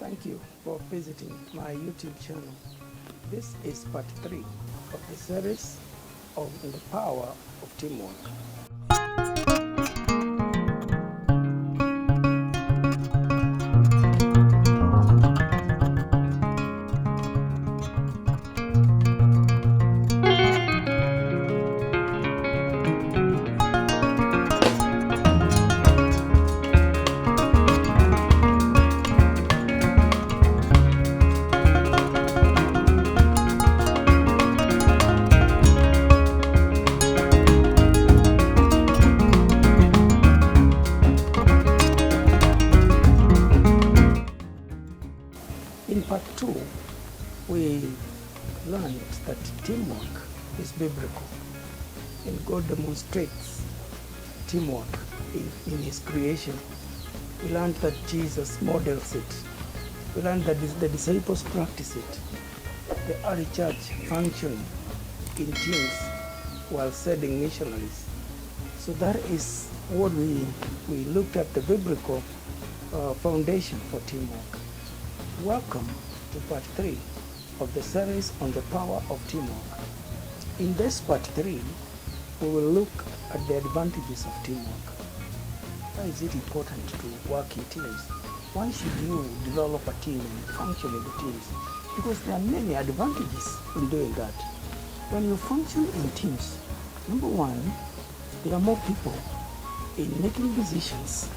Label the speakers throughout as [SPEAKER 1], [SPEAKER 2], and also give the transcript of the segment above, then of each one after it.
[SPEAKER 1] Thank you for visiting my YouTube channel. This is part 3 of the series of the power of teamwork. In part 2, we learned that teamwork is biblical, and God demonstrates teamwork in His creation. We learned that Jesus models it. We learned that the disciples practice it. The early church functioned in teams while sending missionaries. So that is what we looked at, the biblical foundation for teamwork. Welcome to part 3 of the series on the power of teamwork. In this part 3, we will look at the advantages of teamwork. Why is it important to work in teams? Why should you develop a team and function in the teams? Because there are many advantages in doing that. When you function in teams, number one, there are more people in making decisions,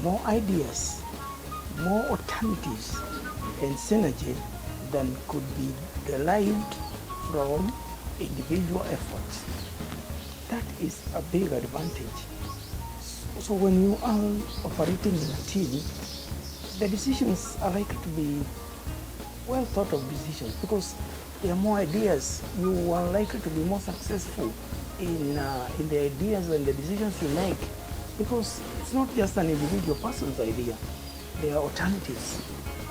[SPEAKER 1] more ideas, more alternatives, and synergy than could be derived from individual efforts. That is a big advantage. So when you are operating in a team, the decisions are likely to be well thought of decisions because there are more ideas. You are likely to be more successful in the ideas and the decisions you make because it's not just an individual person's idea. There are alternatives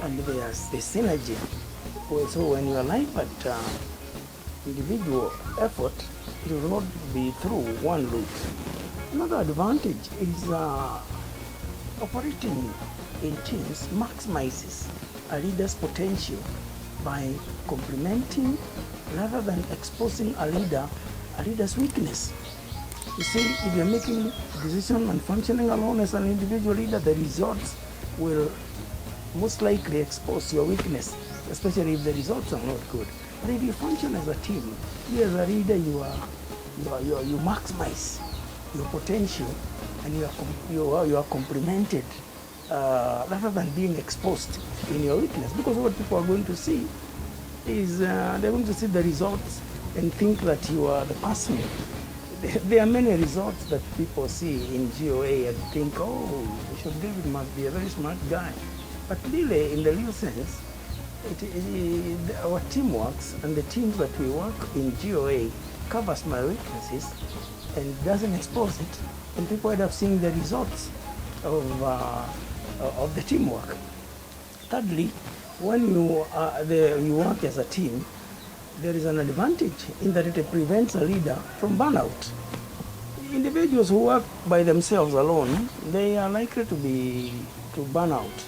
[SPEAKER 1] and there's the synergy. So when you arrive at individual effort, it will not be through one route. Another advantage is operating in teams maximizes a leader's potential by complementing rather than exposing a leader's weakness. You see, if you're making decisions and functioning alone as an individual leader, the results will most likely expose your weakness, especially if the results are not good. But if you function as a team, you as a leader, you maximize your potential and you are complemented rather than being exposed in your weakness. Because what people are going to see is they're going to see the results and think that you are the person. There are many results that people see in GOA and think, oh, Bishop David must be a very smart guy. But really, in the real sense, our teamwork and the teams that we work in GOA covers my weaknesses and doesn't expose it. And people end up seeing the results of the teamwork. Thirdly, when you work as a team, there is an advantage in that it prevents a leader from burnout. Individuals who work by themselves alone, they are likely to burn out.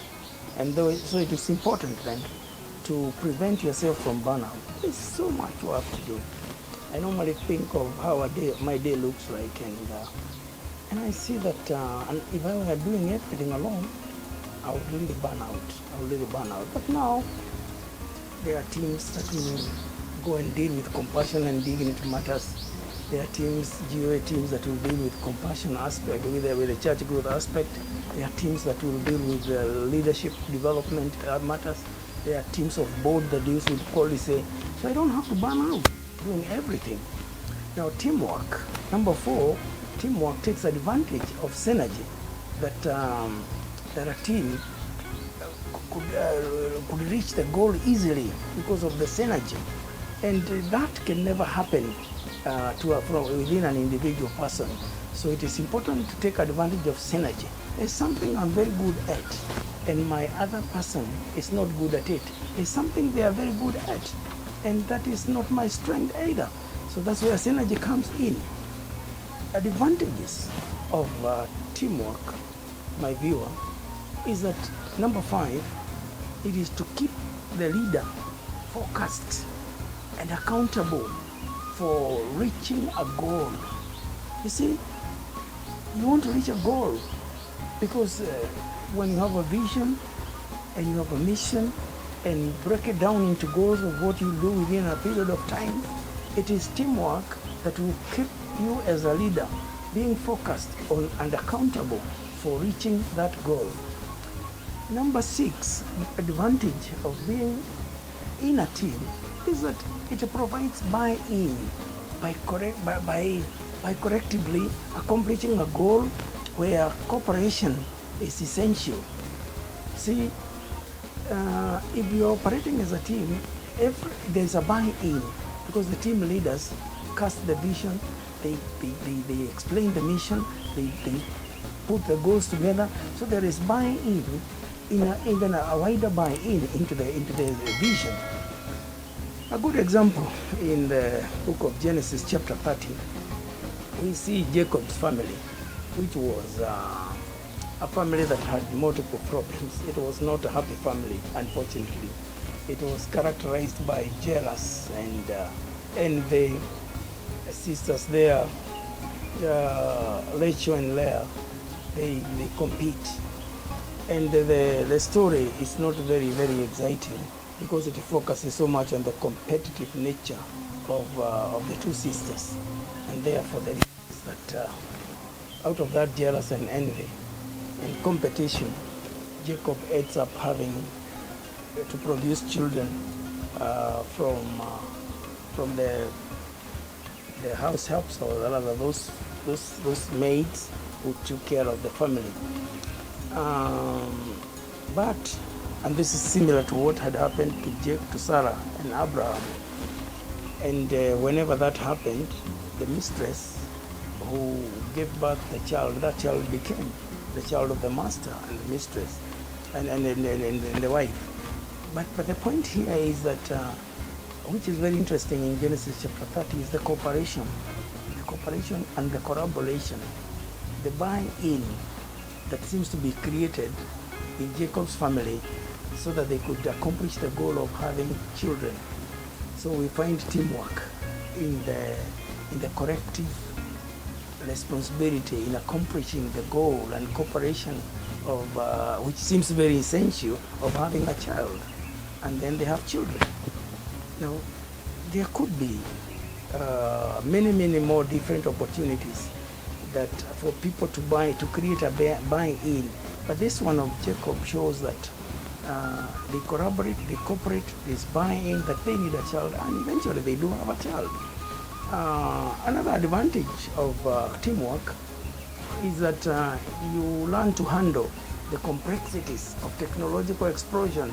[SPEAKER 1] And so it is important then to prevent yourself from burnout. There's so much work to do. I normally think of how my day looks like, and I see that and if I were doing everything alone, I would really burn out. But now there are teams that will go and deal with compassion and dignity matters. There are teams, GOA teams, that will deal with compassion aspect, with the church growth aspect. There are teams that will deal with leadership development matters. There are teams of board that deals with policy. So I don't have to burn out doing everything. Now teamwork, number 4, teamwork takes advantage of synergy that a team could reach the goal easily because of the synergy. And that can never happen from within an individual person. So it is important to take advantage of synergy. There's something I'm very good at, and my other person is not good at it. There's something they are very good at, and that is not my strength either. So that's where synergy comes in. Advantages of teamwork, my viewer, is that number 5, It is to keep the leader focused and accountable for reaching a goal. You see, you want to reach a goal because when you have a vision and you have a mission and you break it down into goals of what you do within a period of time, it is teamwork that will keep you as a leader being focused on and accountable for reaching that goal. Number 6, the advantage of being in a team is that it provides buy-in by collectively accomplishing a goal where cooperation is essential. See, if you're operating as a team, there's a buy-in because the team leaders cast the vision, they explain the mission, they put the goals together, so there is buy-in, even a wider buy-in into the vision. A good example in the book of Genesis chapter 30, we see Jacob's family, which was a family that had multiple problems. It was not a happy family, unfortunately. It was characterized by jealous and envy. Sisters there, Rachel and Leah, they compete. And the story is not very, very exciting because it focuses so much on the competitive nature of the two sisters. And therefore, there is that out of that jealous and envy and competition, Jacob ends up having to produce children from the house helps, or rather those maids who took care of the family. And this is similar to what had happened to Sarah and Abraham. And whenever that happened, the mistress who gave birth to the child, that child became the child of the master and the mistress and the wife. But the point here is that, which is very interesting in Genesis chapter 30, is the cooperation and the collaboration, the buy-in that seems to be created in Jacob's family so that they could accomplish the goal of having children. So we find teamwork in the collective responsibility in accomplishing the goal, and cooperation of which seems very essential, of having a child, and then they have children. Now, there could be many more different opportunities that for people to create a buy-in. But this one of Jacob shows that they collaborate, they cooperate, there's buy-in that they need a child, and eventually they do have a child. Another advantage of teamwork is that you learn to handle the complexities of technological explosion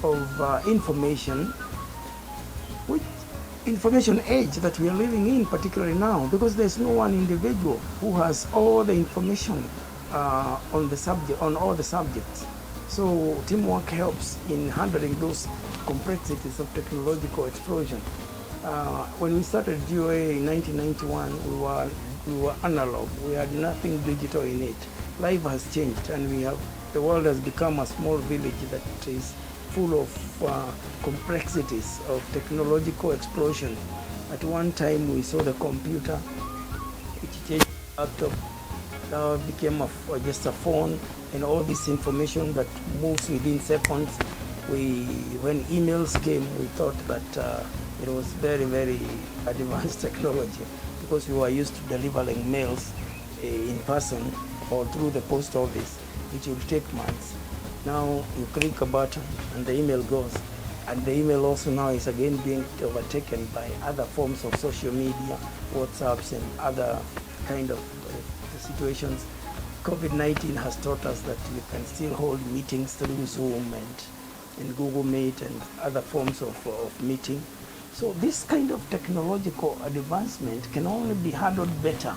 [SPEAKER 1] of information, which information age that we are living in, particularly now, because there's no one individual who has all the information on all the subjects. So teamwork helps in handling those complexities of technological explosion. When we started GOA in 1991, we were analog. We had nothing digital in it. Life has changed, and the world has become a small village that is full of complexities of technological explosion. At one time, we saw the computer, which changed the laptop, now became just a phone, and all this information that moves within seconds. When emails came, we thought that it was very, very advanced technology, because we were used to delivering mails in person or through the post office, which would take months. Now you click a button and the email goes. And the email also now is again being overtaken by other forms of social media, WhatsApps and other kind of situations. COVID-19 has taught us that we can still hold meetings through Zoom and Google Meet and other forms of meeting. So this kind of technological advancement can only be handled better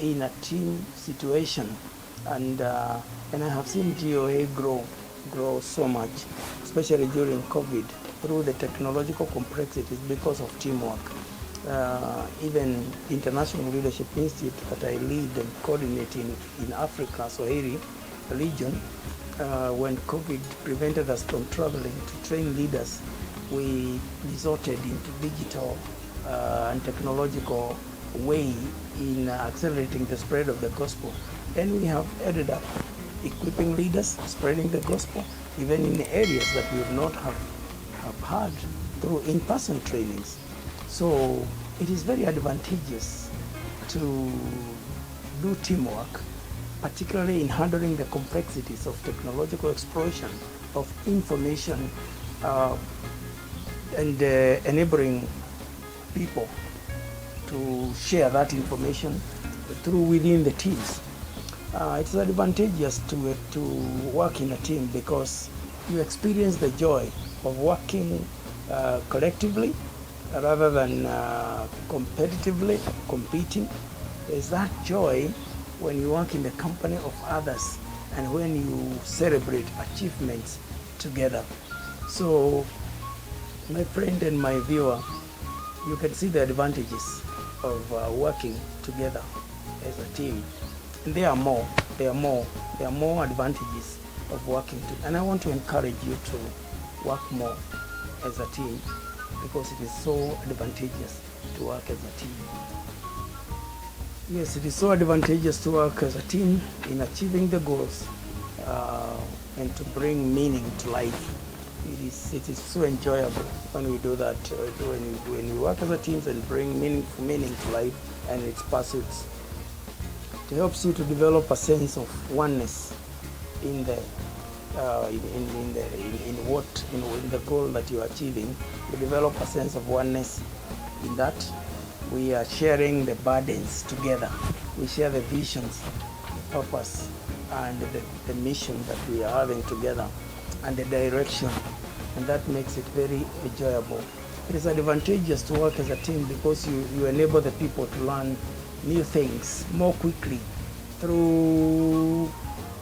[SPEAKER 1] in a team situation. And I have seen GOA grow so much, especially during COVID, through the technological complexities because of teamwork. Even International Leadership Institute that I lead and coordinate in Africa, Swahili, region, when COVID prevented us from traveling to train leaders, we resorted into digital and technological way in accelerating the spread of the gospel. And we have ended up equipping leaders, spreading the gospel, even in areas that we would not have had through in-person trainings. So it is very advantageous to do teamwork, particularly in handling the complexities of technological explosion of information and enabling people to share that information through within the teams. It's advantageous to work in a team because you experience the joy of working collectively rather than competitively competing. There's that joy when you work in the company of others and when you celebrate achievements together. So, my friend and my viewer, you can see the advantages of working together as a team. And there are more advantages of working together. And I want to encourage you to work more as a team because it is so advantageous to work as a team. Yes, it is so advantageous to work as a team in achieving the goals and to bring meaning to life. It is so enjoyable when we do that, when we work as a team and bring meaning to life and its pursuits. It helps you to develop a sense of oneness in the goal that you are achieving. You develop a sense of oneness in that we are sharing the burdens together. We share the visions, the purpose, and the mission that we are having together, and the direction, and that makes it very enjoyable. It is advantageous to work as a team because you enable the people to learn new things more quickly through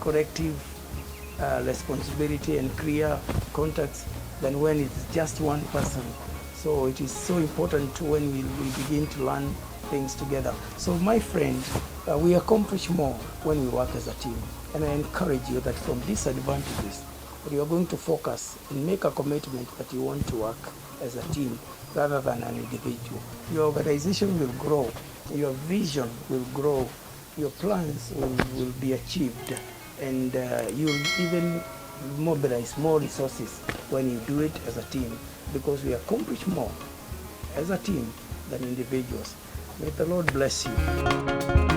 [SPEAKER 1] collective responsibility and clear contacts than when it's just one person. So it is so important when we begin to learn things together. So my friend, we accomplish more when we work as a team. And I encourage you that from these advantages, you are going to focus and make a commitment that you want to work as a team rather than an individual. Your organization will grow, your vision will grow, your plans will be achieved, and you'll even mobilize more resources when you do it as a team, because we accomplish more as a team than individuals. May the Lord bless you.